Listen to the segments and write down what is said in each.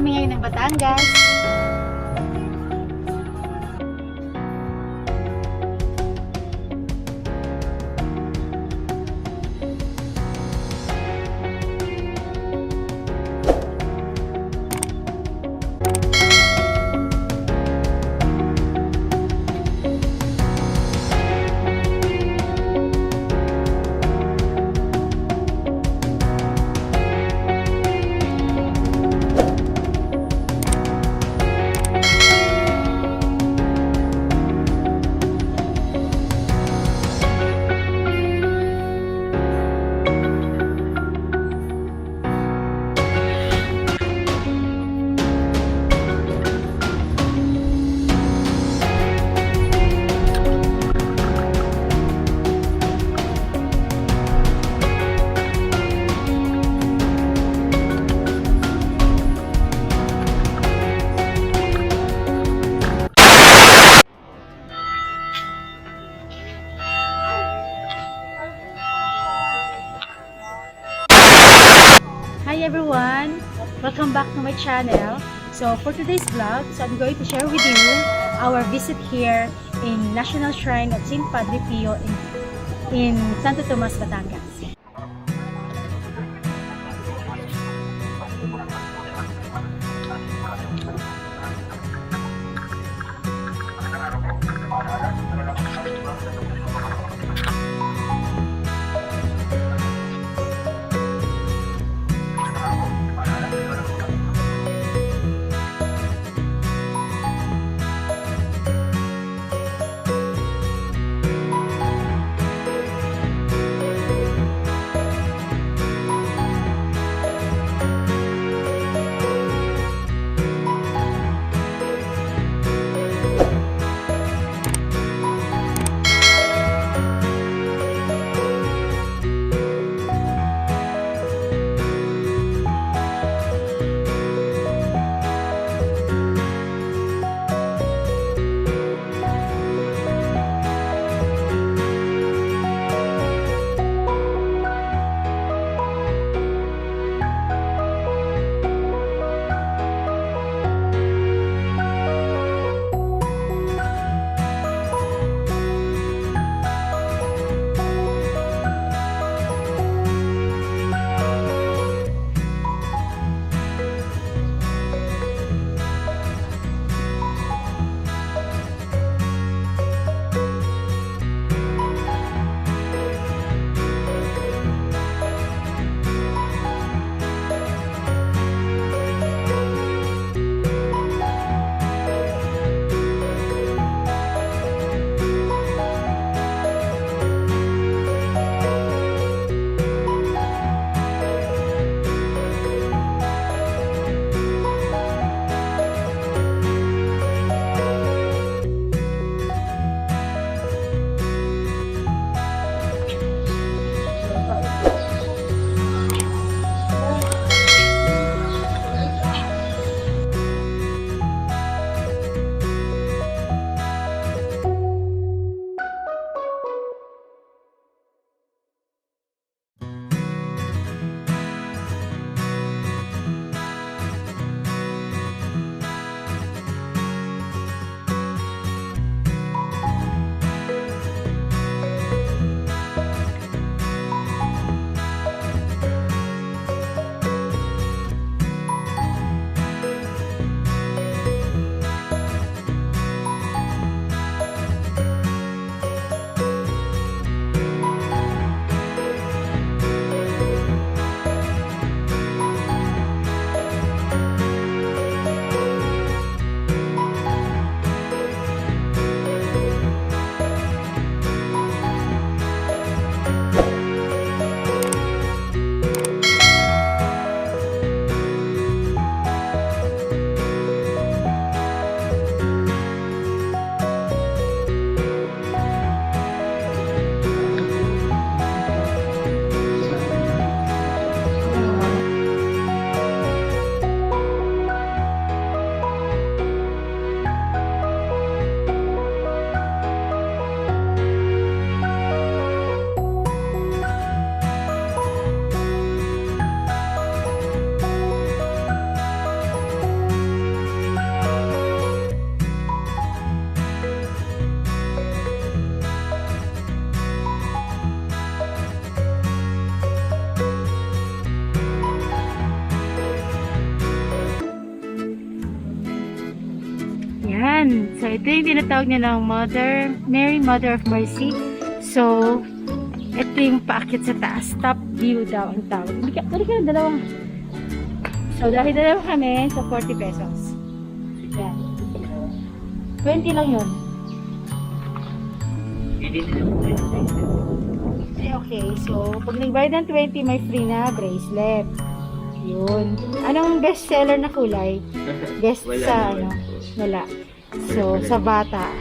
kami ngayon ng Batangas. Hi everyone! Welcome back to my channel. So for today's vlog, I'm going to share with you our visit here in National Shrine of St. Padre Pio in Santo Tomas Batangas. ito yung tinatawag niya ng Mary, Mother of Mercy. So, ito yung paakyat sa taas. Top view daw ang tawag. Hindi ka na dalawa. So, dahil dalawa kami sa 40 pesos. Yan. 20 lang yun. Okay, so, pag nagbayad ng 20, may free na bracelet. Yun. Anong best seller na kulay? Best sa ano? Wala. So, sa bata.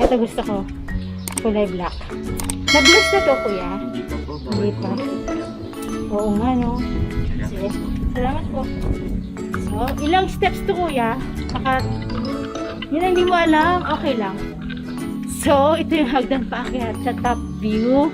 Ito gusto ko. Kulay black. Nag-bless na to, kuya? Hindi pa. Oo nga, no? Sige. Salamat po. So, ilang steps to, kuya? Saka, yun ang hindi mo alam. Okay lang. So, ito yung hagdan paakyat sa top view.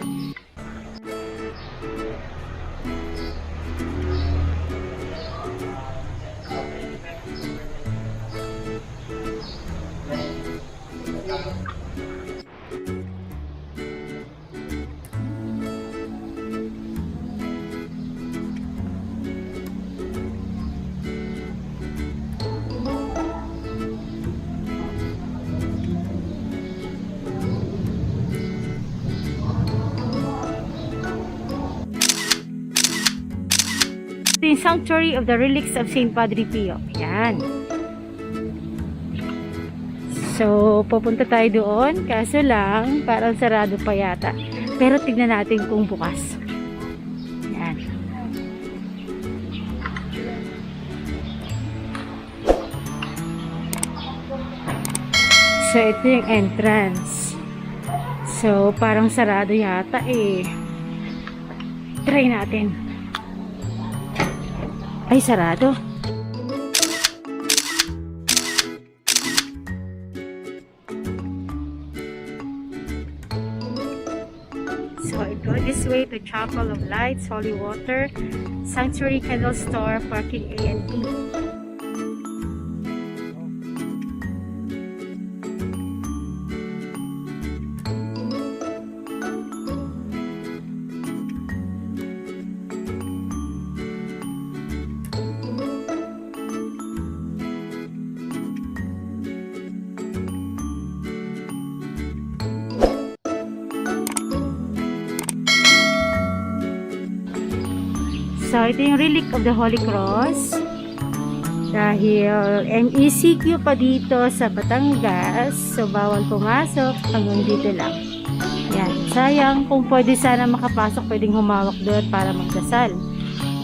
The Sanctuary of the Relics of Saint Padre Pio. Yan. So, pupunta tayo doon. Kaso lang, parang sarado pa yata. Pero tignan natin kung bukas. Yan. So, ito yung entrance. So, parang sarado yata eh. Try natin. Ay, sarado. So, I go this way to Chapel of Lights, Holy Water, Sanctuary Candle Store, Parking A and B. So, ito yung relic of the Holy Cross. Dahil MECQ pa dito sa Batangas, so bawal pumasok, hanggang dito lang. Yan. Sayang, kung pwede sana makapasok, pwedeng humawak doon para magdasal.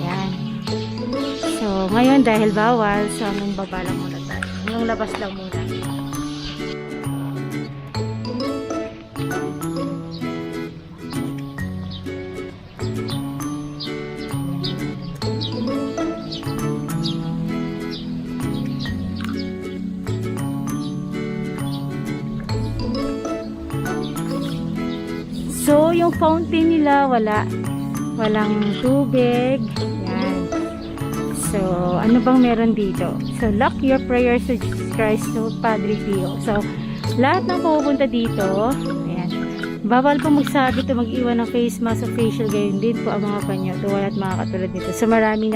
Yan. So, ngayon dahil bawal, so hanggang baba lang muna tayo. Hanggang labas lang muna. So, yung fountain nila, walang tubig. Yan. So, ano bang meron dito? So, lock your prayers to Jesus Christ to Padre Pio. So, lahat ng pupunta dito, ayan, bawal po magsabi to mag-iwan ng face mask o facial, gayon din po ang mga panyo, tuwal at mga katulad nito. So, marami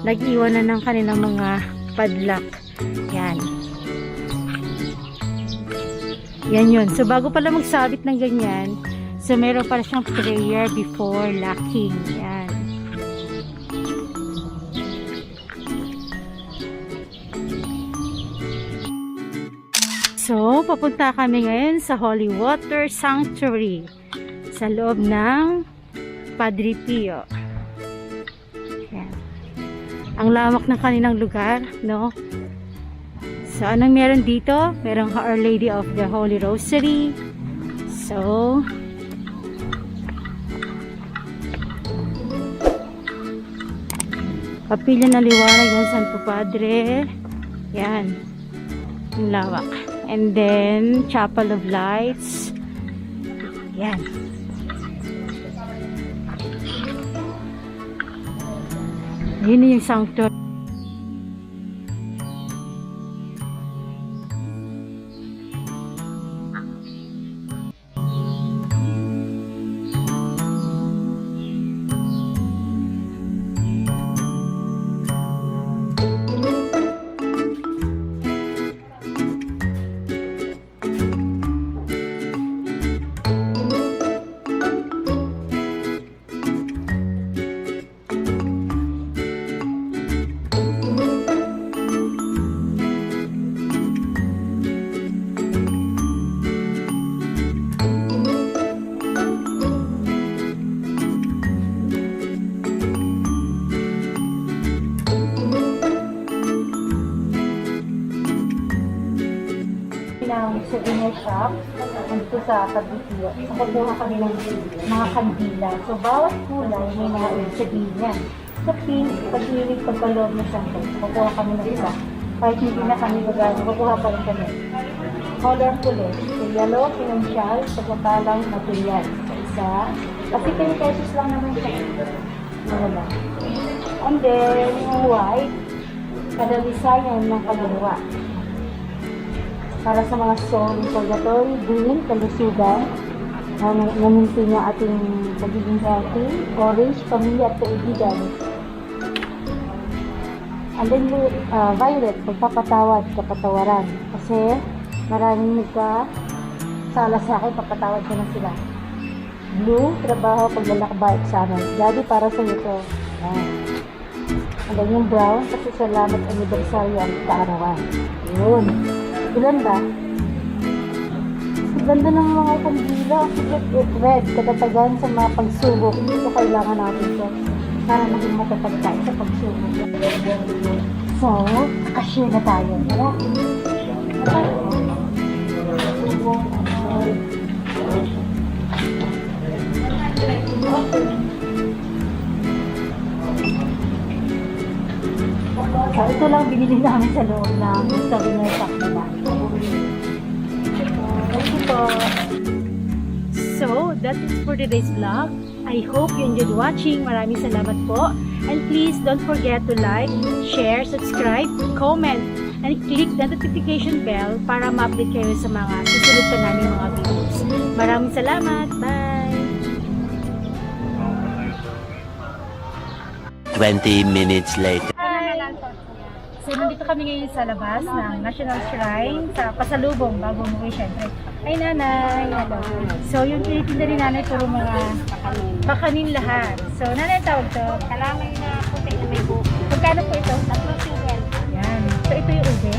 nag-iwan na ng kanilang mga padlock. Yan. Yan yun. So, bago pala magsabit ng ganyan, so, meron pala siyang prayer before locking. Yan. So, papunta kami ngayon sa Holy Water Sanctuary sa loob ng Padre Pio. Yan. Ang lamak ng kanilang lugar, no? So, anong meron dito? Merong Our Lady of the Holy Rosary. So, Kapilya na liwanag ng Santo Padre. Yan. Yung lawak. And then, Chapel of Lights. Yan. Yun yung sanctuary. ng souvenir shop dito sa PadrePio. So, kukuha kami ng mga kandila. So, bawat kulay may mga ibig sabihin yan. Sa pink, pag-ilig pagkaloob ng santo, kukuha kami ng isa. Kahit hindi na kami gagawin, kukuha pa rin kami. Colorful eh. So, yellow, financial, pagkatalang material. So, isa. Kasi 10 pesos lang naman siya. Ano lang. And then, yung white, kadalisayan ng kaluluwa. Para sa mga soul purgatory, green, kalusugan, naminti niya ating pagiging healthy, orange, pamilya at kaibigan. And then, violet, pagpapatawad, kapatawaran. Kasi, maraming nagkasala sa akin, papatawad ko na sila. Blue, trabaho, paglalakbay, examen. Daddy, para sa iyo to. And then yung brown, kasi salamat anibersaryo ang kaarawan. Yun. Ilan ba? Ang ganda ng mga kandila. Secret red, katatagan sa mga pagsubok. Hindi ko kailangan natin ito para maging matatag tayo sa pagsubok. So, nakashare na tayo. Tara. So, ito lang binili namin sa loob ng souvenir shop nila. So, that is for today's vlog. I hope you enjoyed watching. Maraming salamat po. And please don't forget to like, share, subscribe, comment, and click the notification bell para ma-update kayo sa mga susunod pa namin mga videos. Maraming salamat. Bye! 20 minutes later. So, nandito kami ngayon sa labas ng National Shrine sa pasalubong bago umuwi syempre. Ay, nanay! Hello. So, yung tinitinda ni nanay puro mga bakanin lahat. So, nanay tawag to? Kalamay na puti na may buko. Pagkano po ito? 3 Yan. So, ito yung ube?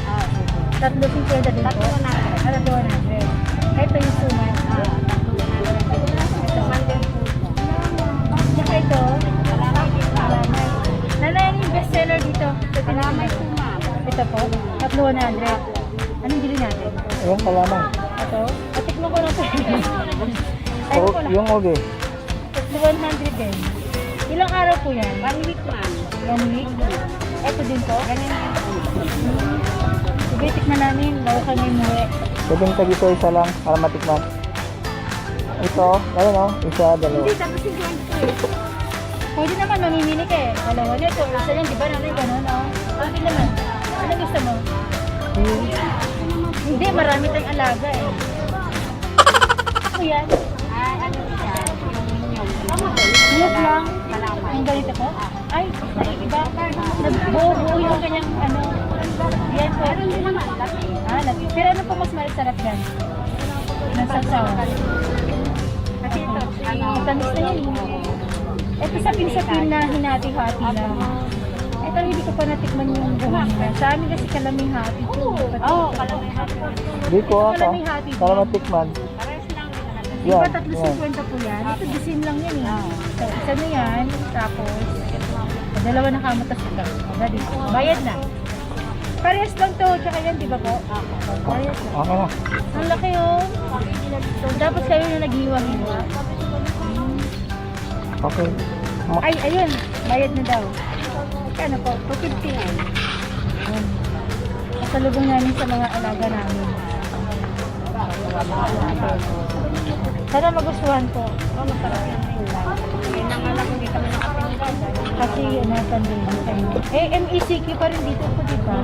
3.50 din po? 300. Ito yung suman? 300. Ito mandel po. Saka ito? Kalamay din pa. Nanay, ano yung bestseller dito? Kalamay po ma'am. Ito po? 300. Anong bili natin? Yung kalamay. Ito? Patikman ko na po. Yung ubi. 100 din. Ilang araw po yan? 1 week ma'am. 1 week? Ito din po? Ganyan yan po. Sige, tikman namin. Bago kami umuwi. Pwedeng tag-ito isa lang para matikman. Ito, ayun o, isa, dalawa. Hindi, tapos yung ganyan po eh. Pwede naman, mamimili ka eh. Dalawa na ito. Isa yan, di ba namin gano'n, no? Pwede naman. Ano gusto mo? Hindi, marami tayong alaga eh. Ano yan? Ano siya? Niyog lang. Kalamay. Ang ganito po? Ay, iba. Nagbuo yung kanyang ano. Yan po. Laki. Pero ano po mas masarap yan? Nasasaw. Kasi ito, Matamis na yan. Ito sapin-sapin na hinati-hati lang. Ito hindi ko pa natikman yung buwan. Sa amin kasi kalaming hati. Oo, kalamay hati. Hindi ko aka, Kalaming hati. para matikman. Pares lang din natin. Di ba Yan, 3.50 po yan? Ito disin lang yan eh. So, isa na yan. Tapos, dalawa na kamatas ito. Ready. Bayad na. Parehas lang to. Tsaka yan, di ba po? Parehas lang. Okay na. Ang laki oh. So, dapat kayo na naghiwa-hiwa. Okay. Ay, ayun. Bayad na daw. Ano po? 250 yan. Kasalubong namin sa mga alaga namin. Sana magustuhan ko. Masarap yan na yun. Kaya nangalang hindi kami nakapinigay. Kasi pandemic kayo. Eh, MECQ pa rin dito po, di ba?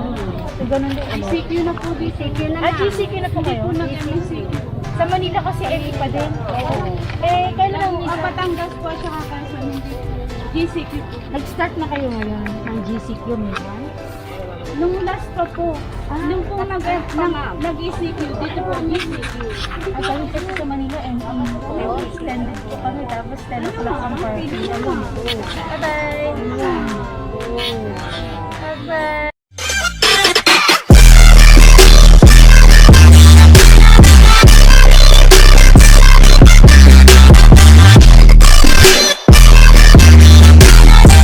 So, ganun din. CQ na po, CQ na Ah, GCQ na po kayo? Sa Manila kasi ME pa din. Eh, kailan ang Batangas po siya kakasan. GCQ po. nag-start na kayo ngayon ng GCQ minsan? Nung last pa po, nung po nag-ECQ, dito po ang ECQ. At kami kasi sa Manila, extended po kami. Tapos 10 o'clock ang party. Bye-bye! Bye-bye!